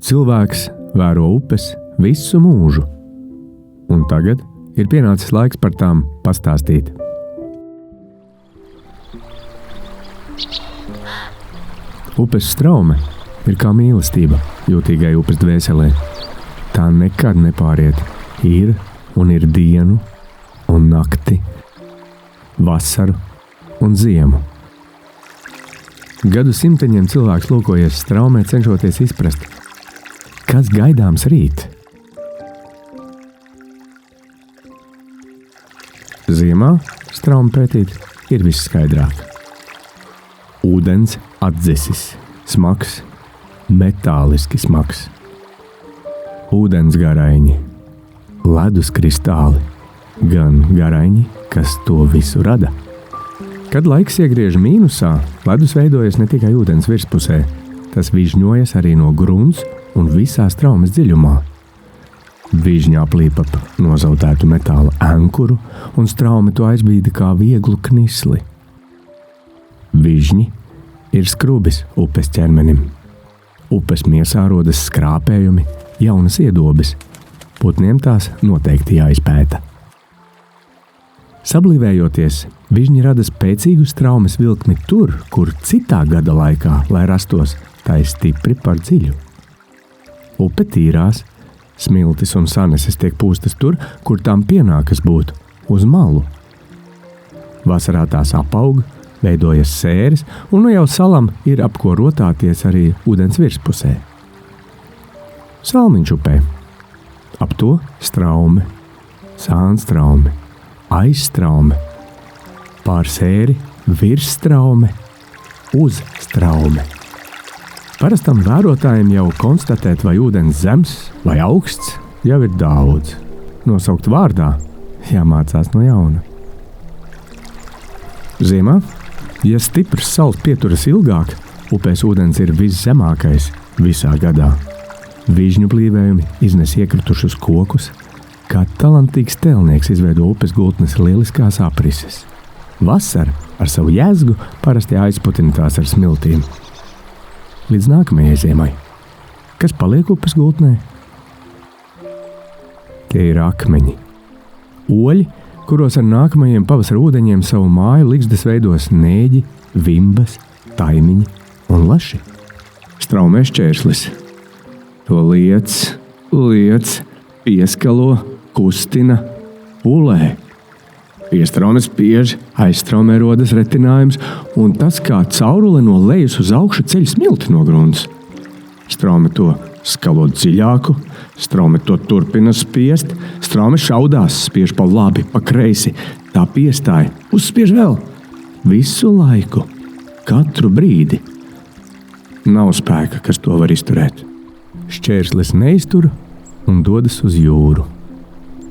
cilvēks vēro upes visu mūžu, un tagad ir pienācis laiks par tām pastāstīt. Upes straume ir kā mīlestība jūtīgai upes dvēselē. Tā nekad nepāriet. Ir un ir dienu un nakti, vasaru un ziemu. Gadu simteņiem cilvēks lūkojies straumē, cenšoties izprast, kas gaidāms rīt. Ziemā straume pētīt ir visskaidrāk. Ūdens atdzisis, smags, metāliski smags. Ūdens garaiņi, ledus kristāli, gan garaiņi, kas to visu rada. Kad laiks iegriež mīnusā, ledus veidojas ne tikai ūdens virspusē, tas vižņojas arī no grunts un visā straumes dziļumā. Vižņā plīpa ap nozaudētu metāla ankuru, un straume to aizbīda kā vieglu knisli. Vižņi ir skrubis upes ķermenim. Upes miesā rodas skrāpējumi, jaunas iedobes. Putniem tās noteikti jāizpēta. Sablīvējoties, vižņi rada spēcīgu straumes vilkmi tur, kur citā gada laikā, lai rastos, tā ir stipri par dziļu. Upe tīrās, smiltis un saneses tiek pūstas tur, kur tām pienākas būt, uz malu. Vasarā tās apaug, veidojas sēres, un nu jau salam ir ap ko rotāties arī ūdens virspusē. Salmiņš upē. Ap to straume, sānstraume, aizstraume, pār sēri, virs straume, uz straume. Parastam vērotājiem jau konstatēt, vai ūdens zems vai augsts, jau ir daudz. Nosaukt vārdā jāmācās no jauna. Ziemā, ja stiprs sals pieturas ilgāk, upēs ūdens ir viszemākais visā gadā. Vižņu blīvējumi iznes iekritušus kokus, kā talantīgs tēlnieks izveido upes gultnes lieliskās aprises. Vasara ar savu jēzgu parasti aizputina tās ar smiltīm. Līdz nākamajai ziemai. Kas paliek upes gultnē? Tie ir akmeņi. Oļi, kuros ar nākamajiem pavasara ūdeņiem savu māju ligzdas veidos nēģi, vimbas, taimiņi un laši. Straumē šķērslis. To liec, pieskalo, kustina, pulē. Piestraume spiež, aizstraumē rodas retinājums, un tas kā caurule no lejas uz augšu ceļ smilti no grunts. Straume to skalo dziļāku, straume to turpina spiest, straume šaudās, spiež pa labi, pa kreisi, tā piestāja, uzspiež vēl. Visu laiku, katru brīdi. Nav spēka, kas to var izturēt. Šķērslis neiztur un dodas uz jūru.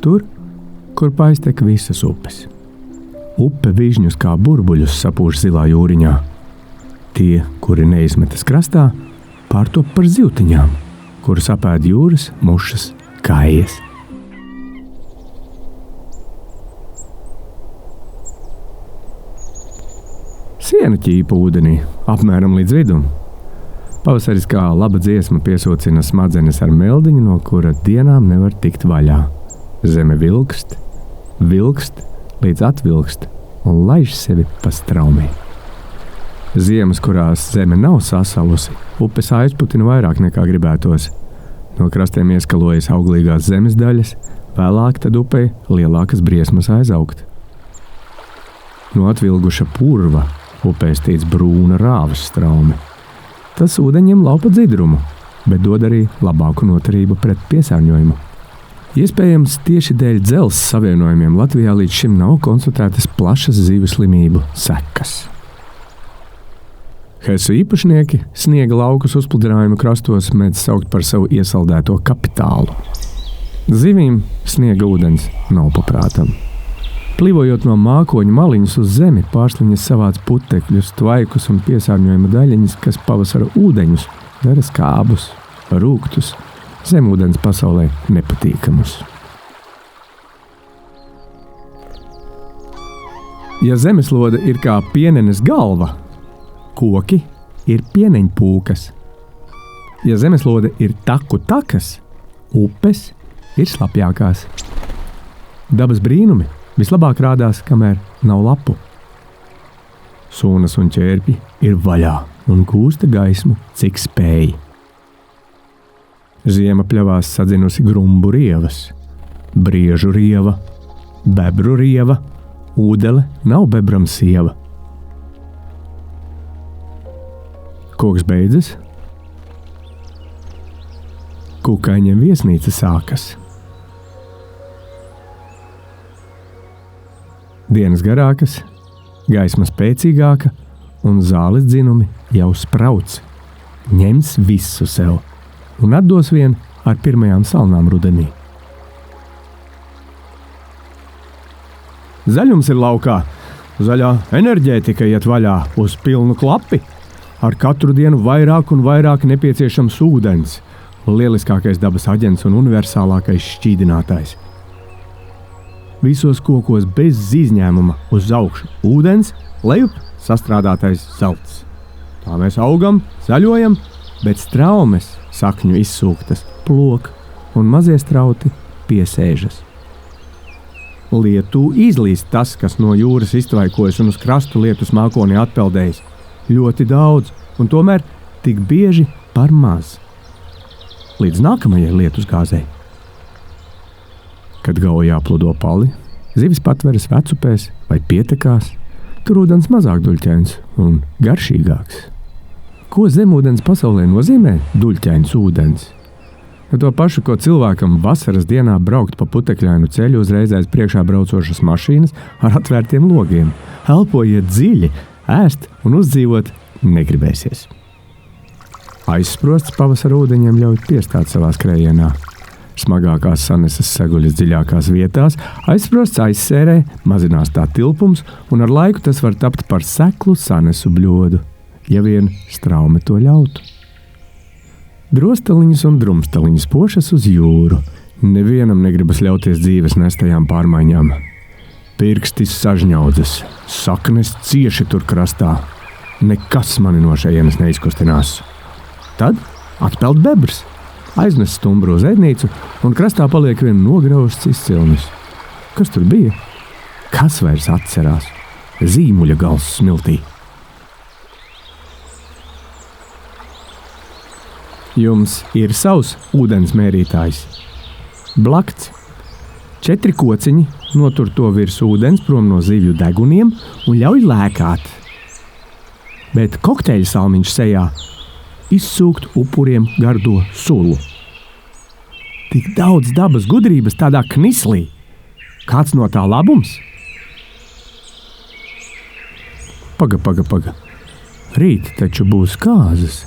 Tur, kur paiztek visas upes. Upe vižņus kā burbuļus sapūš zilā jūriņā. Tie, kuri neizmetas krastā, pārtop par zivtiņām, kuras apēd jūras, mušas, kājas. Siena ķīpa ūdenī, apmēram līdz vidum. Pavasaris kā laba dziesma piesocina smadzenes ar meldiņu, no kura dienām nevar tikt vaļā. Zeme vilkst, līdz atvilkst un laiž sevi pa straumē. Ziemas, kurās zeme nav sasalusi, upes aizputina vairāk nekā gribētos. No krastiem ieskalojas auglīgās zemes daļas, vēlāk tad upei lielākas briesmas aizaugt. No atvilguša purva upē stīdz brūna rāvas straume. Tas ūdeņiem laupa dzidrumu, bet dod arī labāku noturību pret piesārņojumu. Iespējams, tieši dēļ dzelzs savienojumiem Latvijā līdz šim nav konstatētas plašas zivju slimību sekas. Hesu īpašnieki sniega laukus uzpludinājumu krastos mēdz saukt par savu iesaldēto kapitālu. Zivīm sniega ūdens nav paprātam. Plīvojot no mākoņu maliņas uz zemi, pārsliņas savāc putekļus, tvaikus un piesārņojuma daļiņas, kas pavasara ūdeņus dara skābus, rūgtus, zemūdens pasaulē nepatīkamus. Ja zemeslode ir kā pienenes galva, koki ir pieneņpūkas. Ja zemeslode ir taku takas, upes ir slapjākās. Dabas brīnumi vislabāk rādās, kamēr nav lapu. Sūnas un ķērpji ir vaļā un kūsta gaismu, cik spēj. Ziema pļavās sadzinusi grumbu rievas, briežu rieva, bebru rieva, ūdele nav bebram sieva. Koks beidzas, kukaiņiem viesnīca sākas. Dienas garākas, gaisma spēcīgāka un zāles dzinumi jau sprauc. Ņems visu sev un atdos vien ar pirmajām salnām rudenī. Zaļums ir laukā, zaļā enerģētika iet vaļā uz pilnu klapi. Ar katru dienu vairāk un vairāk nepieciešams ūdens, lieliskākais dabas aģents un universālākais šķīdinātājs. Visos kokos bez izņēmuma uz augšu ūdens, lejup sastrādātais zelts. Tā mēs augam, zaļojam, bet straumes sakņu izsūktas plok un mazie strauti piesēžas. Lietū izlīst tas, kas no jūras iztvaikojas un uz krastu lietus mākonī atpeldējis. Ļoti daudz, un tomēr tik bieži par maz. Līdz nākamajai lietus gāzei. Kad gaujā pludo pali, zivis patveras vecupēs vai pietekās, tur ūdens mazāk duļķains un garšīgāks. Ko zemūdens pasaulē nozīmē duļķains ūdens? To pašu, ko cilvēkam vasaras dienā braukt pa putekļainu ceļu uzreiz aiz priekšā braucošas mašīnas ar atvērtiem logiem. Elpojiet dziļi, ēst un uzdzīvot negribēsies. Aizsprosts pavasara ūdeņiem ļauj piestāt savā skrējienā. Smagākās saneses seguļas dziļākās vietās, aizsprosts aizsērē, mazinās tā tilpums, un ar laiku tas var tapt par seklu sanesu bļodu, ja vien straume to ļautu. Drosteliņas un drumsteliņas pošas uz jūru. Nevienam negribas ļauties dzīves nestajām pārmaiņām. Pirkstis sažņaudzes, saknes cieši tur krastā. Nekas mani no šejienes neizkustinās. Tad atpeld bebrs, aiznes stumbru uz ēdnīcu, un krastā paliek vien nograusts izcilnis. Kas tur bija? Kas vairs atcerās? Zīmuļa gals smiltī. Jums ir savs ūdens mērītājs. Blakts. 4 kociņi notur to virs ūdens prom no zivju deguniem un ļauj lēkāt. Bet kokteļa salmiņš sejā izsūkt upuriem gardo sulu. Tik daudz dabas gudrības tādā knislī. Kāds no tā labums? Paga. Rīt taču būs kāzas.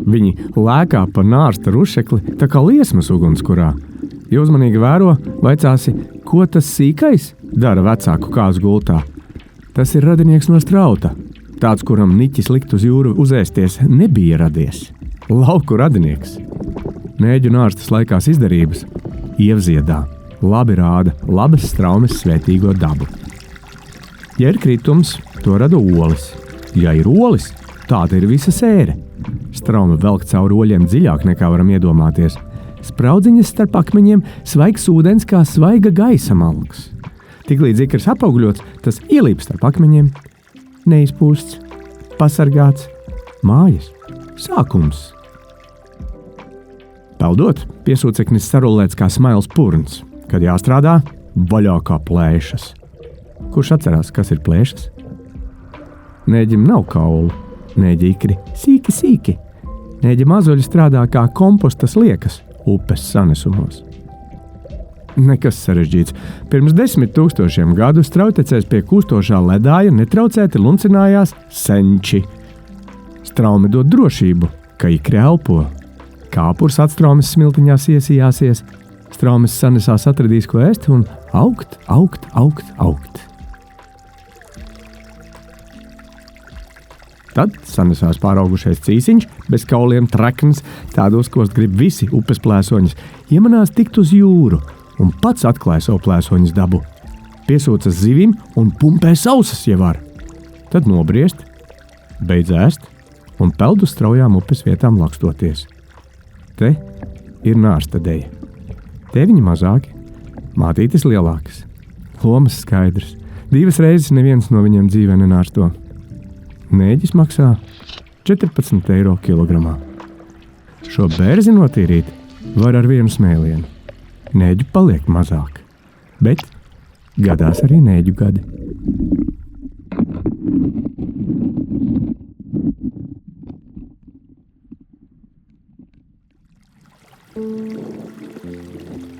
Viņi lēkā pa nārsta rušekli, tā kā liesmas ugunskurā. Ja uzmanīgi vēro, vaicāsi, ko tas sīkais dara vecāku kāzu gultā. Tas ir radinieks no strauta. Tāds, kuram niķis likt uz jūru uzēsties, nebija radies. Lauku radinieks. Nēģu nārstas laikās izdarības ievziedā. Labi rāda labas straumes svētīgo dabu. Ja ir kritums, to rada olis. Ja ir olis, tāda ir visa sēre. Straume velk cauri oļiem dziļāk nekā varam iedomāties. Spraudziņas starp akmeņiem, svaigs ūdens kā svaiga gaisa malks. Tiklīdz ikrs apaugļots, tas ielīp starp akmeņiem. Neizpūsts, pasargāts, mājas, sākums. Peldot, piesūceknis sarulēts kā smails purns. Kad jāstrādā, vaļā kā plēšas. Kurš atcerās, kas ir plēšas? Nēģim nav kaulu. Nēģi ikri sīki. Nēģi mazuļi strādā kā kompostas liekas upes sanesumos. Nekas sarežģīts. Pirms 10 000 gadu strautecēs pie kūstošā ledāja netraucēti luncinājās senči. Straume dod drošību, ka ikri elpo. Kāpurs atstraumes smiltiņās iesījāsies. Straumes sanesās atradīs, ko ēst un augt. Tad sanesās pāraugušais cīsiņš, bez kauliem trekns, tādos, kos grib visi upes plēsoņas, iemanās tikt uz jūru un pats atklāja savu plēsoņas dabu. Piesūcas zivīm un pumpē sausas, ja var. tad nobriest, beidz ēst un peld uz straujām upes vietām lakstoties. Te ir nārsta deja. Tēviņi mazāki, mātītes lielākas, lomas skaidrs. 2 reizes neviens no viņiem dzīvē nenārsto. Nēģis maksā 14 eiro kilogramā. Šo bērzi notīrīt var ar vienu smēlienu. Nēģu paliek mazāk, bet gadās arī nēģu gadi.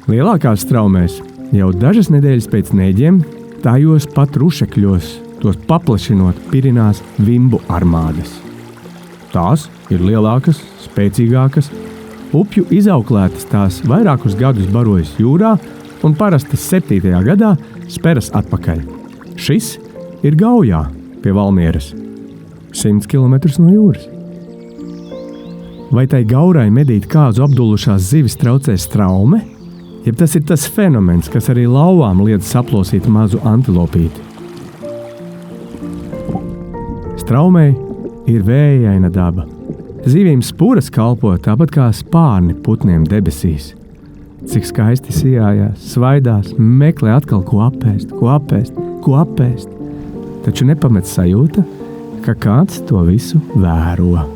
Lielākās straumēs jau dažas nedēļas pēc nēģiem tajos pat rušekļos, tos paplašinot, pirinās vimbu armādas. Tās ir lielākas, spēcīgākas, upju izauklētas tās vairākus gadus barojas jūrā un parasti 7. gadā speras atpakaļ. Šis ir Gaujā pie Valmieras, 100 km no jūras. Vai tai gaurai medīt kāzu apdulušās zivis traucē straume? Jeb tas ir tas fenomens, kas arī lauvām liedz saplosīt mazu antilopīti. Straumei ir vējaina daba. Zivīm spuras kalpo tāpat kā spārni putniem debesīs. Cik skaisti sijājās, svaidās, meklē atkal ko apēst. Taču nepamet sajūta, ka kāds to visu vēro.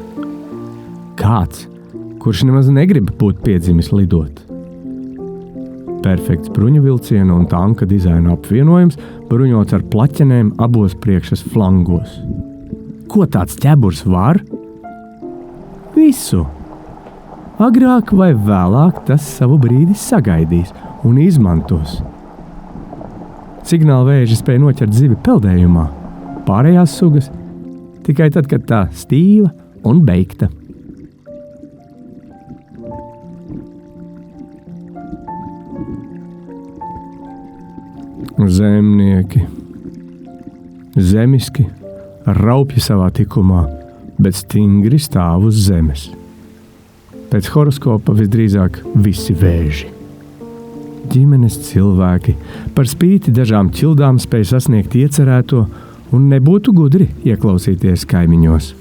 Kāds, kurš nemaz negrib būt piedzimis lidot. Perfekts bruņu vilcienu un tanka dizaina apvienojums, bruņots ar plaķenēm abos priekšas flangos. Ko tāds ķeburs var? Visu. Agrāk vai vēlāk tas savu brīdi sagaidīs un izmantos. Signāla vēži spēja noķert zivi peldējumā, pārējās sugas tikai tad, kad tā stīva un beigta. Zemnieki. Zemiski raupji savā tikumā, bet stingri stāv uz zemes. Pēc horoskopa visdrīzāk visi vēži. Ģimenes cilvēki par spīti dažām ķildām spēj sasniegt iecerēto un nebūtu gudri ieklausīties kaimiņos.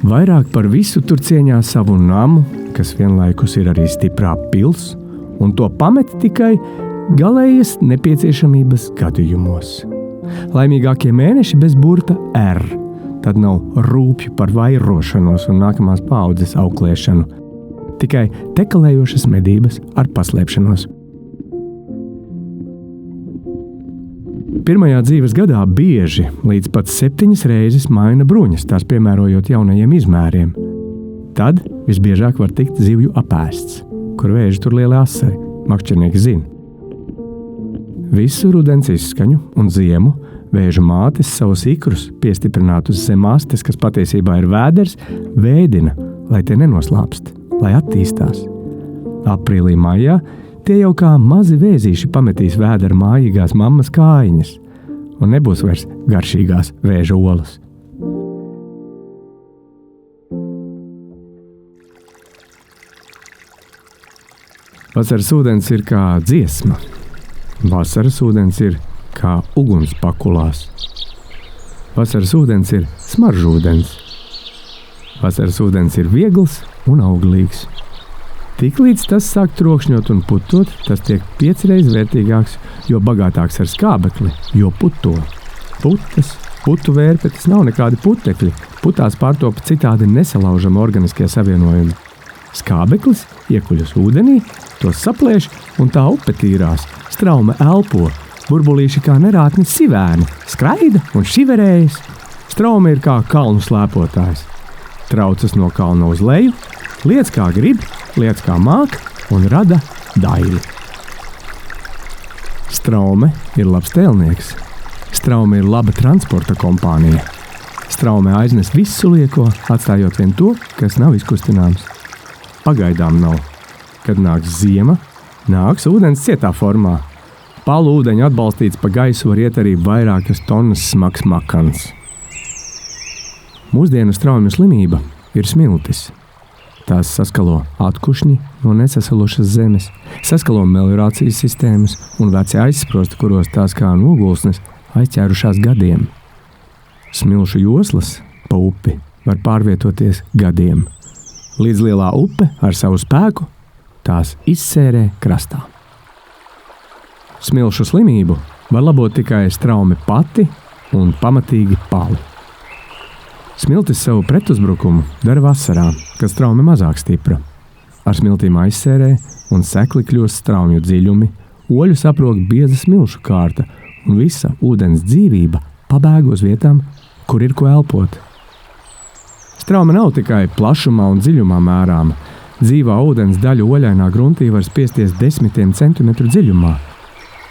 Vairāk par visu tur cieņā savu namu, kas vienlaikus ir arī stiprā pils, un to pamet tikai galējas nepieciešamības gadījumos. Laimīgākie mēneši bez burta R, tad nav rūpju par vairošanos un nākamās paaudzes auklēšanu, tikai tekalējošas medības ar paslēpšanos. Pirmajā dzīves gadā bieži līdz pat 7 reizes maina bruņas, tās piemērojot jaunajiem izmēriem. Tad visbiežāk var tikt zivju apēsts, kur vēži tur lieli asari, makšķernieki zina. Visu rudens izskaņu un ziemu vēžu mātes savus ikrus piestiprinātus zem astes, kas patiesībā ir vēders, vēdina, lai tie nenoslāpst, lai attīstās. Aprīlī, maijā tie jau kā mazi vēzīši pametīs vēdera mājīgās mammas kājiņas un nebūs vairs garšīgās vēža olas. Vasaras ūdens ir kā dziesma. Vasaras ūdens ir kā uguns pakulās. Vasaras ūdens ir smaržūdens. Vasaras ūdens ir viegls un auglīgs. Tiklīdz tas sāk trokšņot un putot, tas tiek 5 reizes vērtīgāks, jo bagātāks ar skābekli, jo puto. Putu vērpetes nav nekādi putekļi, putās pārtopa citādi nesalaužami organiskie savienojumi. Skābeklis iekuļas ūdenī, tos saplēš un tā upe tīrās, straume elpo, burbulīši kā nerātni sivēni, skraida un šiverējas. Straume ir kā kalnu slēpotājs. Traucas no kalna uz leju, liec kā grib, liec kā māk un rada daili. Straume ir labs tēlnieks. Straume ir laba transporta kompānija. Straume aiznes visu lieko, atstājot vien to, kas nav izkustināms. Pagaidām nav. Kad nāks ziema, nāks ūdens cietā formā. Palu ūdeņu atbalstīts pa gaisu var iet arī vairākas tonnas smags makans. Mūsdienu straumju slimība ir smiltis. Tās saskalo atkušņi no nesasalušas zemes, saskalo meliorācijas sistēmas un veci aizsprosti, kuros tās kā nogulsnes aizķērušās gadiem. Smilšu joslas pa upi var pārvietoties gadiem, līdz lielā upe ar savu spēku tās izsērē krastā. Smilšu slimību var labot tikai straumi pati un pamatīgi pali. Smiltis savu pretuzbrukumu dara vasarā, kad straumi mazāk stipra. Ar smiltīm aizsērē un sekli kļūst straumju dziļumi, oļu saprok bieza smilšu kārta un visa ūdens dzīvība pabēg uz vietām, kur ir ko elpot. Strauma nav tikai plašumā un dziļumā mērāma. Dzīvā ūdens daļa oļainā gruntī var spiesties 10 centimetru dziļumā.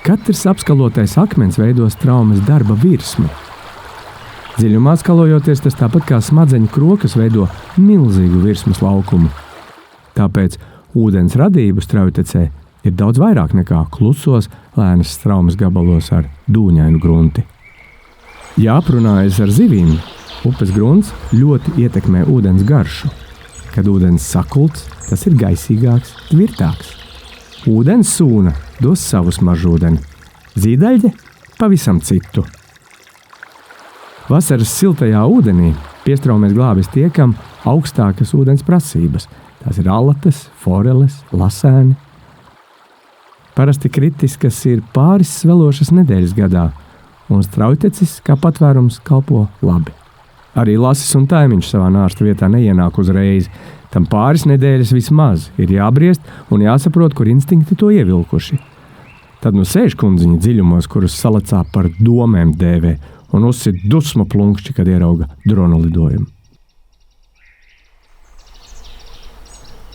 Katrs apskalotais akmens veido straumes darba virsmu. Dziļumā skalojoties, tas tāpat kā smadzeņu krokas veido milzīgu virsmas laukumu. Tāpēc ūdens radību straujtecē ir daudz vairāk nekā klusos, lēnas straumes gabalos ar dūņainu grunti. Ja aprunājas ar zivīm, upes grunts ļoti ietekmē ūdens garšu. Kad ūdens sakults, tas ir gaisīgāks, tvirtāks. Ūdens sūna dos savu smaržūdeni, zīdaļģe pavisam citu. Vasaras siltajā ūdenī piestraumes glābis tie, kam augstākas ūdens prasības. Tās ir alatas, foreles, lasēni. Parasti kritiskas ir pāris svelošas nedēļas gadā, un straujtecis kā patvērums kalpo labi. Arī lasis un taimiņš savā nārsta vietā neienāk uzreiz. Tam pāris nedēļas vismaz ir jābriest un jāsaprot, kur instinkti to ievilkuši. Tad nu sēž kundziņa dziļumos, kurus salacā par domēm dēvē, un uzsit dusmu plunkšķi, kad ierauga drona lidojumu.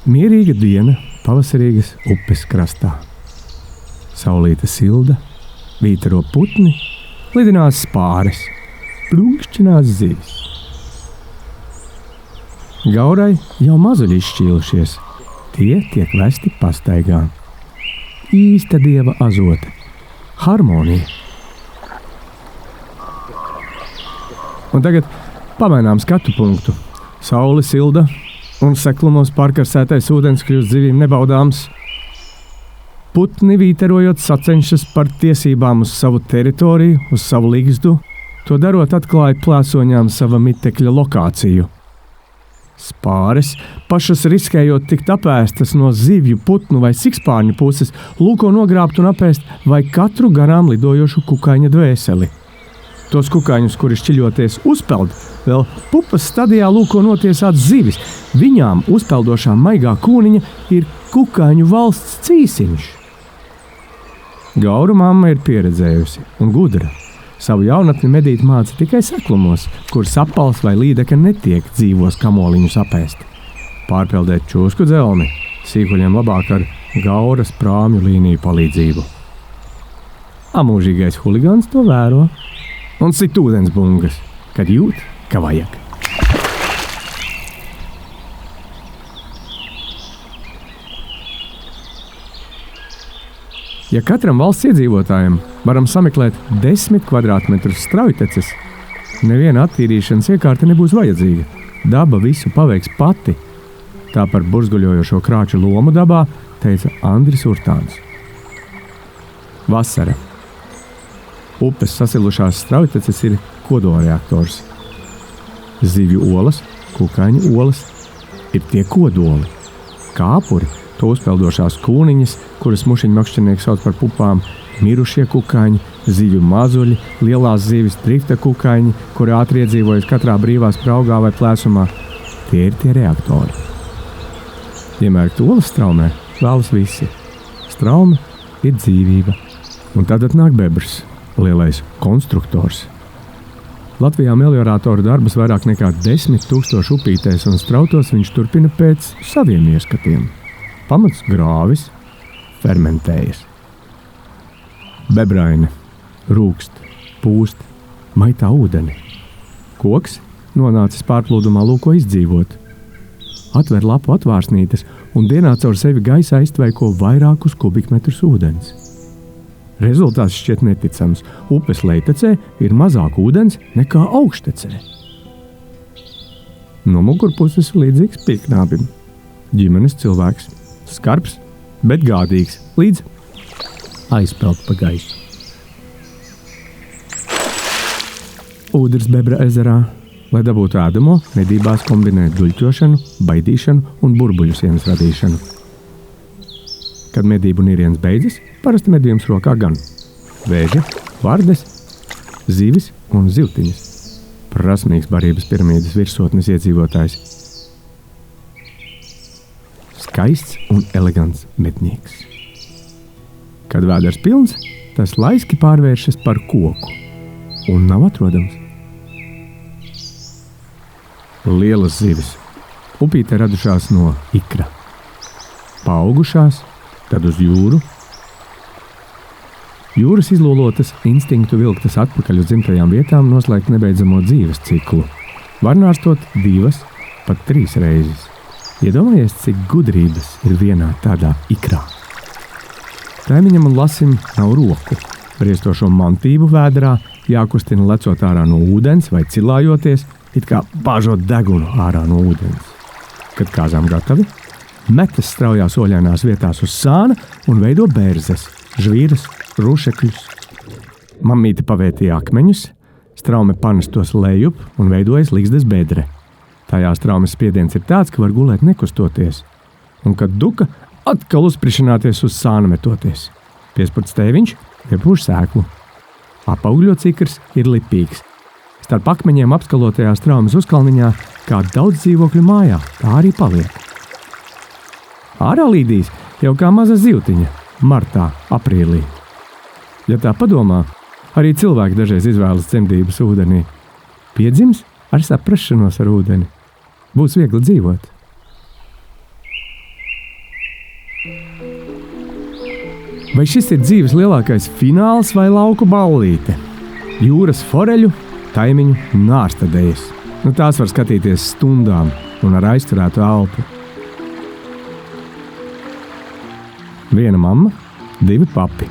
Mierīga diena pavasarīgas upes krastā. Saulīte silda, vītaro putni, lidinās spāres, plunkšķinās zivis. Gaurai jau mazuļi izšķīlušies, tie tiek vesti pastaigā. Īsta dieva azote, harmonija. Un tagad pamainām skatu punktu. Saule silda un seklumos pārkarsētais ūdens kļūst zivīm nebaudāms. Putni vīterojot sacenšas par tiesībām uz savu teritoriju, uz savu ligzdu, to darot atklāja plēsoņām sava mitekļa lokāciju. Spāres, pašas riskējot tikt apēstas no zivju, putnu vai sikspārņu puses, lūko nogrābt un apēst vai katru garām lidojošu kukaiņa dvēseli. Tos kukaiņus, kuri šķiļoties uzpeld, vēl pupas stadijā lūko notiesāt zivis. Viņām uzpeldošā maigā kūniņa ir kukaiņu valsts cīsiņš. Gauru mamma ir pieredzējusi un gudra. Savu jaunatni medīt māca tikai seklumos, kur sapals vai līdeka netiek dzīvos kamoliņus apēst. Pārpeldēt čūsku dzelmi, sīkuļiem labāk ar gauras prāmju līniju palīdzību. Amūžīgais huligāns to vēro un sit ūdens bungas, kad jūt, ka vajag. Ja katram valsts iedzīvotājiem varam sameklēt 10 kvadrātmetrus straujteces, neviena attīrīšanas iekārta nebūs vajadzīga. Daba visu paveiks pati. Tā par burzguļojošo krāču lomu dabā teica Andris Urtāns. Vasara. Upes sasilušās straujteces ir kodolreaktors. Zivju olas, kukaiņu olas ir tie kodoli. Kāpuri, to uzpeldošās kūniņas, kuras mušiņmakšķinieki sauc par pupām, mirušie kukaiņi, zivju mazuļi, lielās zivis drifta kukaiņi, kuri ātri iedzīvojas katrā brīvā spraugā vai plēsumā. Tie ir tie reaktori. Iemērkt olas straumē vēlas visi. Straume ir dzīvība. Un tad atnāk bebrs, lielais konstruktors. Latvijā meliorātoru darbus vairāk nekā 10 000 upītēs un strautos viņš turpina pēc saviem ieskatiem. Pamats grāvis, fermentējas. Bebraine rūkst, pūst, maitā ūdeni. Koks nonācis pārplūdumā lūko izdzīvot. Atver lapu atvārsnītes un dienā caur sevi gaisa aiztveiko vairākus kubikmetrus ūdens. Rezultāts šķiet neticams. Upes lejtecē ir mazāk ūdens nekā augštecē. No mugurpuses līdzīgs pīknābim. ģimenes cilvēks. Skarbs, bet gādīgs, līdz aizpeld pa gaisu. Ūdens bebra ezerā, lai dabūtu ēdamo, medībās kombinē duļķošanu, baidīšanu un burbuļu sienas radīšanu. Kad medību nīriens beidzas, parasti medījums rokā gan vēži, vardes, zivis un zivtiņas. Prasmīgs barības piramīdas virsotnes iedzīvotājs. Skaists un elegants mednieks. Kad vēders pilns, tas laiski pārvēršas par koku un nav atrodams. Lielas zivis. Upīte radušās no ikra. Paaugušās, tad uz jūru. Jūras izlolotas, instinktu vilktas atpakaļ uz dzimtajām vietām noslēgt nebeidzamo dzīves ciklu. Var nārstot 2, pat 3 reizes. Iedomājies, cik gudrības ir vienā tādā ikrā. Taimiņam un lasim nav roku. Briestošo mantību vēderā jākustina lecot ārā no ūdens vai cilājoties, it kā bāžot degunu ārā no ūdens. Kad kāzām gatavi, metas straujās oļainās vietās uz sāna un veido bērzes, žvīras, rūšekļus. Mammīte pavētīja akmeņus, straume panes tos lejup un veidojas ligzdas bedre. Tajā straumes spiediens ir tāds, ka var gulēt nekustoties. Un kad duka, atkal uzprišināties uz sāna metoties. Piespurts tēviņš iepūš sēklu. Apaugļots ikrs ir lipīgs. Starp akmeņiem apskalotajā straumes uzkalniņā, kā daudz dzīvokļu mājā, tā arī paliek. Ārā līdīs jau kā maza zivtiņa, martā, aprīlī. Ja tā padomā, arī cilvēki dažreiz izvēlas dzemdības ūdenī. Piedzims ar saprašanos ar ūdeni. Būs viegli dzīvot. Vai šis ir dzīves lielākais fināls vai lauku ballīte? Jūras foreļu, taimiņu, nārstadējas. Tās var skatīties stundām un ar aizturētu elpu. Viena mamma, 2 papi.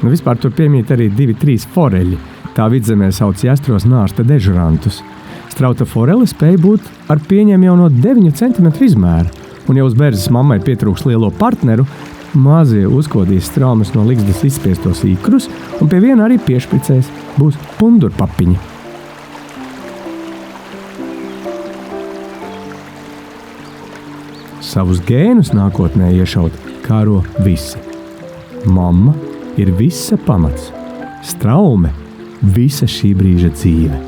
Vispār tur piemīt arī 2-3 foreļi. Tā vidzemē sauc jāstros nārsta dežurantus. Strauta forele spēja būt ar pieņem jau no 9 cm izmēra. Un ja uz berzes mammai pietrūks lielo partneru, mazie uzkodīs straumes no ligzdas izspiestos ikrus un pie viena arī piešpricēs. Būs pundurpapiņi. Savus gēnus nākotnē iešaut kāro visi. Mamma ir visa pamats. Straume visa šī brīža dzīve.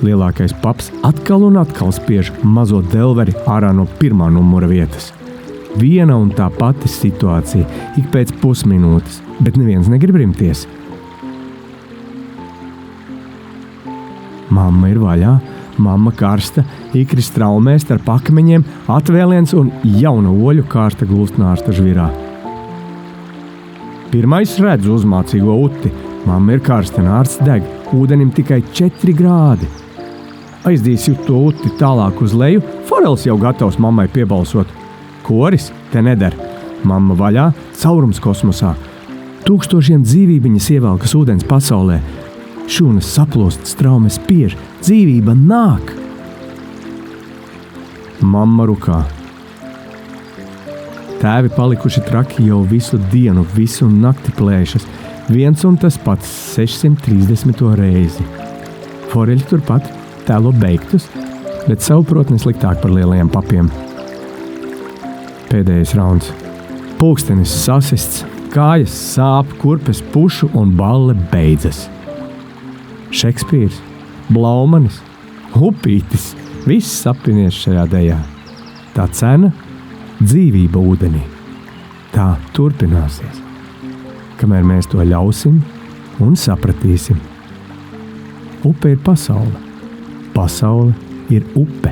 Lielākais paps atkal un atkal spiež mazo delveri ārā no 1. numura vietas. Viena un tā pati situācija, ik pēc pusminūtes, bet neviens negrib rimties. Mamma ir vaļā, mamma karsta, ikri straumē starp akmeņiem, atvēliens un jauna oļu kārta gulst nārsta žvirā. Pirmais redz uzmācīgo uti. Mamma ir karsta, nārsts deg, ūdenim tikai 4 grādi. Aizdīs jūt to uti tālāk uz leju, forels jau gatavs mammai piebalsot. Koris te neder. Mamma vaļā, caurums kosmosā. Tūkstošiem dzīvībiņas ievelkas ūdens pasaulē. Šūnas saplūst, straume spiež, dzīvība nāk. Mamma rukā. Tēvi palikuši traki jau visu dienu, visu nakti plēšas. Viens un tas pats 630. reizi. Foreļi turpat tēlo beigtus, bet savu protni sliktāk par lielajiem papiem. Pēdējais rauns. Pulkstenis sasists, kājas sāp, kurpes pušu un balle beidzas. Šekspīrs, Blaumanis, Upītis, viss sapinies šajā dejā. Tā cena – dzīvība ūdenī. Tā turpināsies, kamēr mēs to ļausim un sapratīsim. Upe ir pasaule. Pasaule ir upe.